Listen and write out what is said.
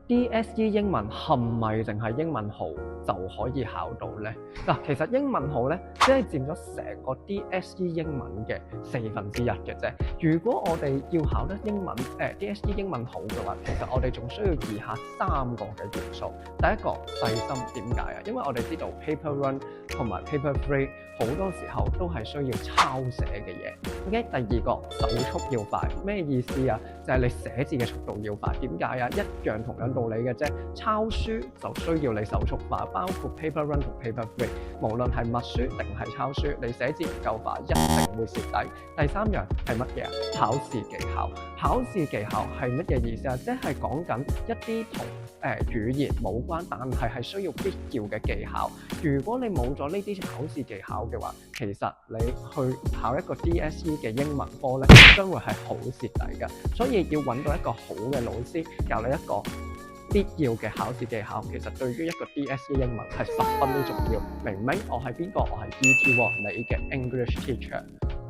DSE 英文係咪淨係英文好就可以考到呢？嗱，其實英文好咧，只係佔咗成個 DSE 英文嘅1/4嘅啫。如果我哋要考得DSE 英文好嘅話，其實我哋仲需要以下3個嘅元素。第一個細心，點解啊？因為我哋知道 paper run 同埋 paper three 好多時候都係需要抄寫嘅嘢。OK，第二個手速要快，咩意思啊？就係你寫字嘅速度要快。點解啊？一樣同樣道理嘅啫。抄書就需要你手速快，包括 paper run 同 paper three， 無論係默書定係抄書，你寫字唔夠快，一定會蝕底。第三樣係乜嘢啊？考試技巧。考試技巧係乜嘢意思啊？即係講緊一啲同語言冇關，但係需要必要嘅技巧。如果你冇咗呢啲考試技巧嘅話，其實你去考一個 DSE 嘅英文科咧，將會係好蝕底㗎。所以要揾到一個好嘅老師教你一個必要嘅考試技巧，其實對於一個 DSE 英文係十分之重要。明唔明？我係邊個？我係 ET，你嘅 English teacher。